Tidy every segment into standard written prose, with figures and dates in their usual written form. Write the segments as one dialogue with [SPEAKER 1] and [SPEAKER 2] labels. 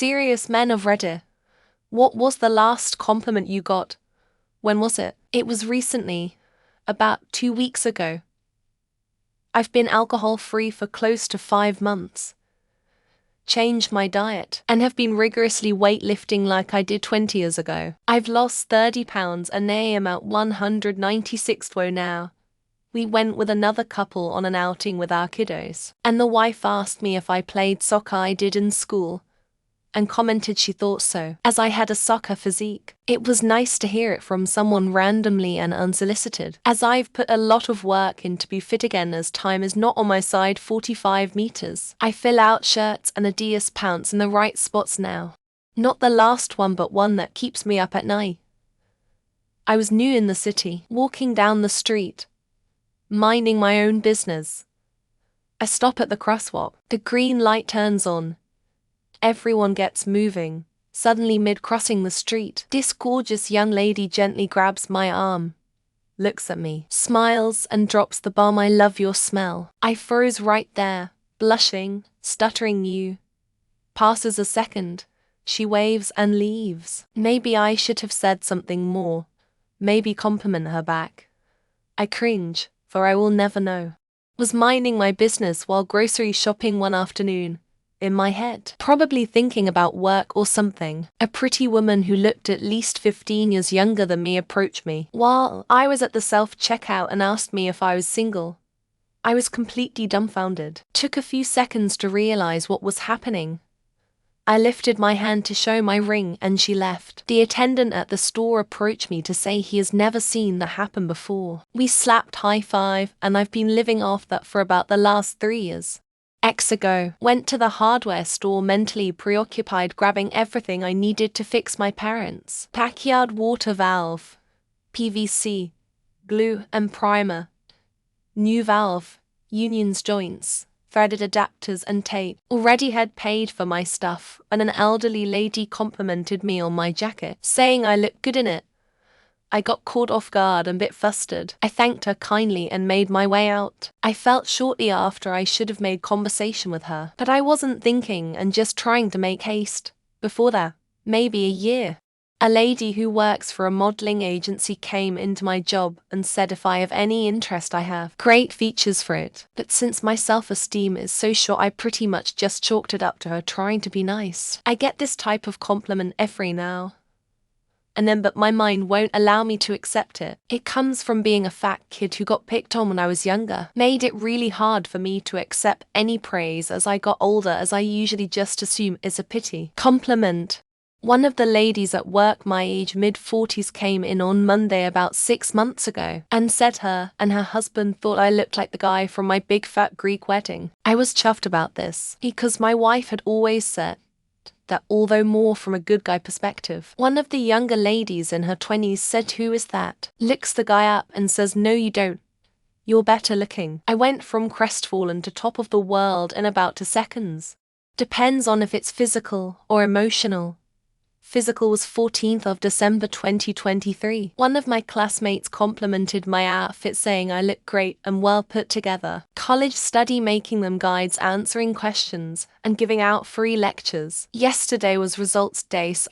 [SPEAKER 1] Serious men of Reddit. What was the last compliment you got? When was it? It was recently. About 2 weeks ago. I've been alcohol-free for close to 5 months. Changed my diet and have been rigorously weightlifting like I did 20 years ago. I've lost 30 pounds and I am at 196 kg now. We went with another couple on an outing with our kiddos, and the wife asked me if I played soccer. I did in school, and commented she thought so, as I had a soccer physique. It was nice to hear it from someone randomly and unsolicited, as I've put a lot of work in to be fit again as time is not on my side. 45 meters. I fill out shirts and Adidas pants in the right spots now. Not the last one, but one that keeps me up at night. I was new in the city, walking down the street, minding my own business. I stop at the crosswalk. The green light turns on. Everyone gets moving. Suddenly, mid-crossing the street, this gorgeous young lady gently grabs my arm, looks at me, smiles, and drops the bomb, "I love your smell." I froze right there, blushing, stuttering. You. Passes a second. She waves and leaves. Maybe I should have said something more. Maybe compliment her back. I cringe, for I will never know. Was minding my business while grocery shopping one afternoon. In my head, probably thinking about work or something, a pretty woman who looked at least 15 years younger than me approached me while I was at the self-checkout and asked me if I was single. I was completely dumbfounded. Took a few seconds to realize what was happening. I lifted my hand to show my ring and she left. The attendant at the store approached me to say he has never seen that happen before. We slapped high five, and I've been living off that for about the last 3 years. Ago, went to the hardware store mentally preoccupied grabbing everything I needed to fix my parents' backyard water valve, PVC, glue and primer, new valve, unions joints, threaded adapters and tape. Already had paid for my stuff, and an elderly lady complimented me on my jacket, saying I looked good in it. I got caught off guard and a bit flustered. I thanked her kindly and made my way out. I felt shortly after I should have made conversation with her, but I wasn't thinking and just trying to make haste. Before that, maybe a year, a lady who works for a modeling agency came into my job and said if I have any interest I have great features for it. But since my self-esteem is so short, I pretty much just chalked it up to her trying to be nice. I get this type of compliment every now and then, but my mind won't allow me to accept it. It comes from being a fat kid who got picked on when I was younger. Made it really hard for me to accept any praise as I got older, as I usually just assume is a pity. Compliment. One of the ladies at work my age, mid-40s, came in on Monday about 6 months ago and said her and her husband thought I looked like the guy from my big fat Greek wedding. I was chuffed about this because my wife had always said that, although more from a good guy perspective. One of the younger ladies in her 20s said, "Who is that?" Looks the guy up and says, "No, you don't. You're better looking." I went from crestfallen to top of the world in about 2 seconds. Depends on if it's physical or emotional. Physical was 14th of December 2023. One of my classmates complimented my outfit saying I look great and well put together. College study, making them guides, answering questions, and giving out free lectures. Yesterday was results day, so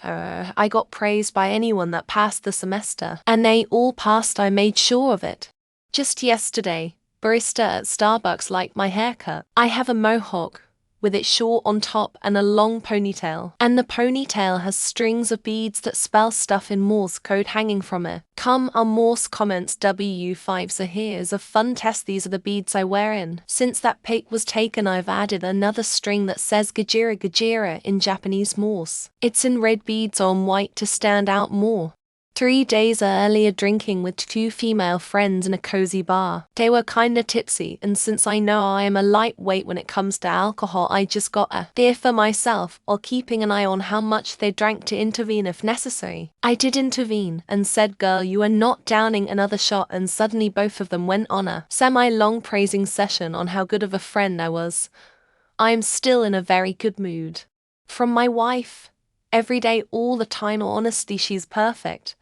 [SPEAKER 1] I got praised by anyone that passed the semester. And they all passed, I made sure of it. Just yesterday, barista at Starbucks liked my haircut. I have a mohawk, with it short on top and a long ponytail. And the ponytail has strings of beads that spell stuff in Morse code hanging from it. Come on Morse comments W5. So here's a fun test. These are the beads I wear in. Since that pic was taken, I've added another string that says Gajira Gajira in Japanese Morse. It's in red beads on white to stand out more. 3 days earlier, drinking with 2 female friends in a cozy bar. They were kinda tipsy, and since I know I am a lightweight when it comes to alcohol, I just got a beer for myself, while keeping an eye on how much they drank to intervene if necessary. I did intervene, and said, "Girl, you are not downing another shot," and suddenly both of them went on a semi-long praising session on how good of a friend I was. I am still in a very good mood. From my wife. Every day, all the time, honestly, she's perfect.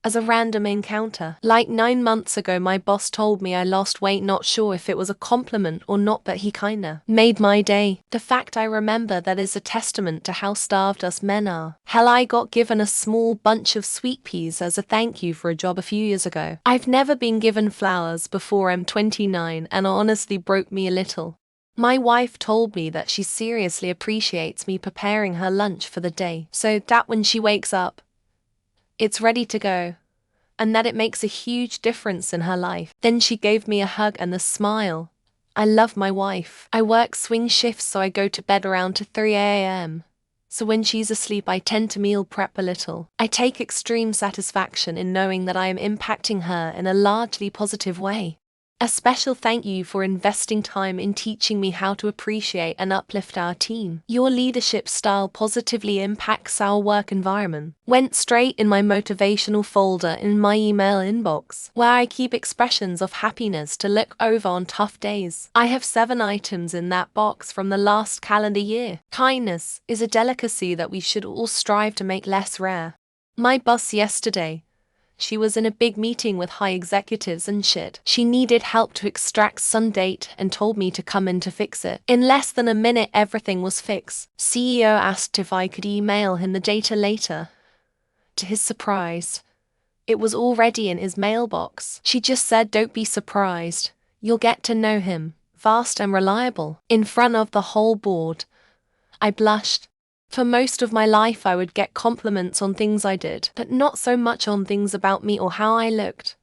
[SPEAKER 1] as a random encounter. Like 9 months ago, my boss told me I lost weight, not sure if it was a compliment or not, but he kinda made my day. The fact I remember that is a testament to how starved us men are. Hell, I got given a small bunch of sweet peas as a thank you for a job a few years ago. I've never been given flowers before. I'm 29 and it honestly broke me a little. My wife told me that she seriously appreciates me preparing her lunch for the day, so that when she wakes up, it's ready to go, and that it makes a huge difference in her life. Then she gave me a hug and a smile. I love my wife. I work swing shifts, so I go to bed around to 3 a.m. So when she's asleep, I tend to meal prep a little. I take extreme satisfaction in knowing that I am impacting her in a largely positive way. A special thank you for investing time in teaching me how to appreciate and uplift our team. Your leadership style positively impacts our work environment. Went straight in my motivational folder in my email inbox, where I keep expressions of happiness to look over on tough days. I have 7 items in that box from the last calendar year. Kindness is a delicacy that we should all strive to make less rare. My boss yesterday, she was in a big meeting with high executives and shit. She needed help to extract some date and told me to come in to fix it. In less than a minute, everything was fixed. CEO asked if I could email him the data later. To his surprise, it was already in his mailbox. She just said, "Don't be surprised. You'll get to know him. Fast and reliable." In front of the whole board. I blushed. For most of my life I would get compliments on things I did, but not so much on things about me or how I looked.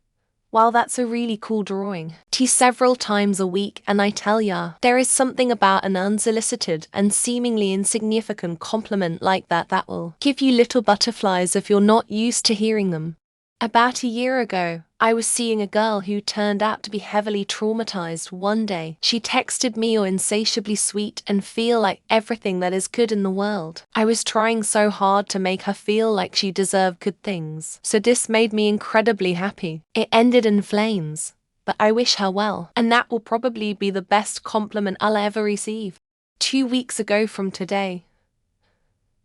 [SPEAKER 1] While that's a really cool drawing, several times a week, and I tell ya, there is something about an unsolicited and seemingly insignificant compliment like that that will give you little butterflies if you're not used to hearing them. About a year ago, I was seeing a girl who turned out to be heavily traumatized. One day, she texted me, "You're insatiably sweet and feel like everything that is good in the world." I was trying so hard to make her feel like she deserved good things, so this made me incredibly happy. It ended in flames, but I wish her well, and that will probably be the best compliment I'll ever receive. 2 weeks ago from today,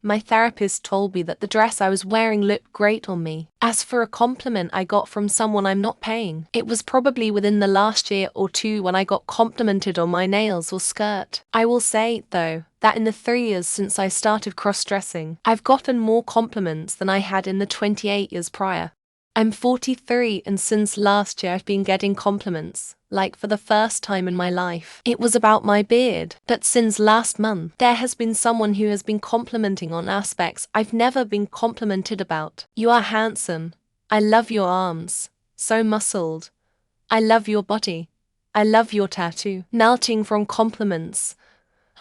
[SPEAKER 1] my therapist told me that the dress I was wearing looked great on me. As for a compliment I got from someone I'm not paying, it was probably within the last year or two when I got complimented on my nails or skirt. I will say, though, that in the 3 years since I started cross-dressing, I've gotten more compliments than I had in the 28 years prior. I'm 43 and since last year I've been getting compliments, like for the first time in my life. It was about my beard, but since last month, there has been someone who has been complimenting on aspects I've never been complimented about. "You are handsome. I love your arms. So muscled. I love your body. I love your tattoo." Melting from compliments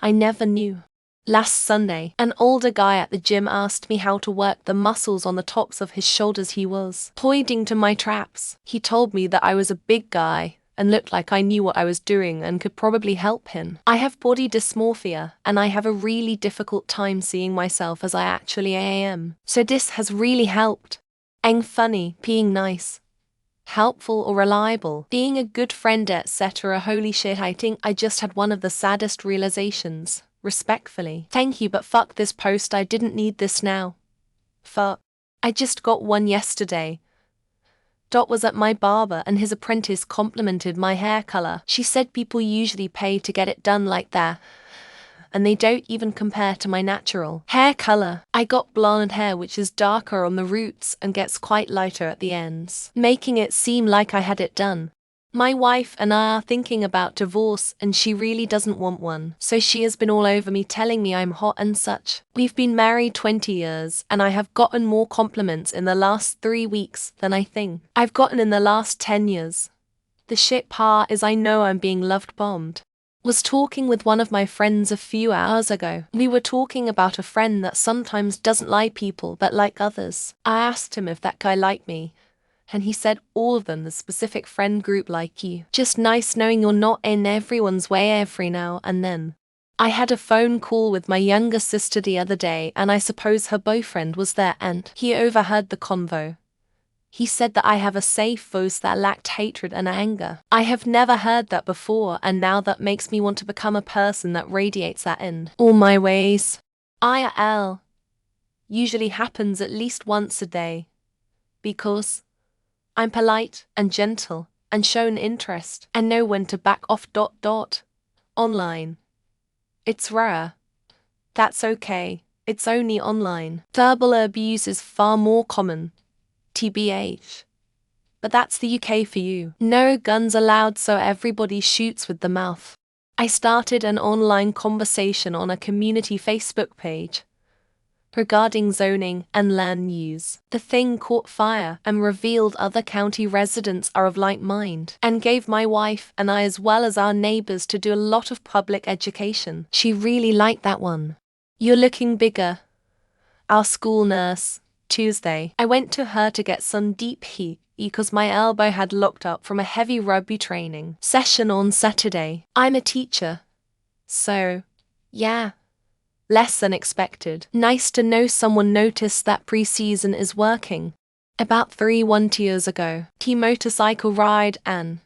[SPEAKER 1] I never knew. Last Sunday, an older guy at the gym asked me how to work the muscles on the tops of his shoulders. He was pointing to my traps. He told me that I was a big guy and looked like I knew what I was doing and could probably help him. I have body dysmorphia and I have a really difficult time seeing myself as I actually am. So this has really helped. Being funny, being nice, helpful or reliable, being a good friend, etc. Holy shit, I think I just had one of the saddest realizations. Respectfully. Thank you, but fuck this post, I didn't need this now. Fuck. I just got one yesterday. Dot was at my barber and his apprentice complimented my hair color. She said people usually pay to get it done like that, and they don't even compare to my natural hair color. I got blonde hair which is darker on the roots and gets quite lighter at the ends, making it seem like I had it done. My wife and I are thinking about divorce and she really doesn't want one, so she has been all over me telling me I'm hot and such. We've been married 20 years and I have gotten more compliments in the last 3 weeks than I think I've gotten in the last 10 years. The shit part is I know I'm being loved bombed. Was talking with one of my friends a few hours ago. We were talking about a friend that sometimes doesn't like people but like others. I asked him if that guy liked me, and he said all of them, the specific friend group like you. Just nice knowing you're not in everyone's way every now and then. I had a phone call with my younger sister the other day and I suppose her boyfriend was there and he overheard the convo. He said that I have a safe voice that lacked hatred and anger. I have never heard that before and now that makes me want to become a person that radiates that in all my ways. IRL usually happens at least once a day. Because I'm polite and gentle and shown interest and know when to back off. Online. It's rare. That's okay. It's only online. Verbal abuse is far more common. TBH. But that's the UK for you. No guns allowed, so everybody shoots with the mouth. I started an online conversation on a community Facebook page regarding zoning and land use. The thing caught fire and revealed other county residents are of like mind, and gave my wife and I, as well as our neighbors, to do a lot of public education. She really liked that one. You're looking bigger. Our school nurse, Tuesday. I went to her to get some deep heat because my elbow had locked up from a heavy rugby training session on Saturday. I'm a teacher. So, yeah. Less than expected. Nice to know someone noticed that pre-season is working. About 3 years ago, motorcycle ride and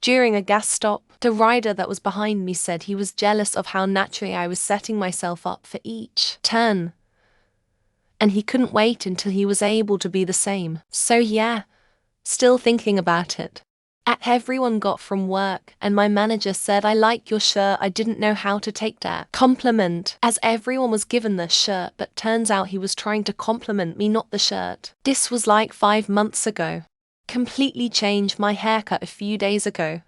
[SPEAKER 1] during a gas stop, the rider that was behind me said he was jealous of how naturally I was setting myself up for each turn. And he couldn't wait until he was able to be the same. So yeah, still thinking about it. Everyone got from work and my manager said, I like your shirt. I didn't know how to take that compliment, as everyone was given the shirt, but turns out he was trying to compliment me, not the shirt. This was like 5 months ago. Completely changed my haircut a few days ago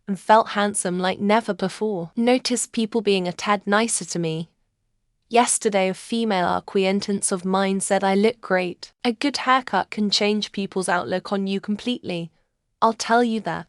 [SPEAKER 1] and felt handsome like never before. Noticed people being a tad nicer to me. Yesterday, a female acquaintance of mine said I look great. A good haircut can change people's outlook on you completely. I'll tell you that.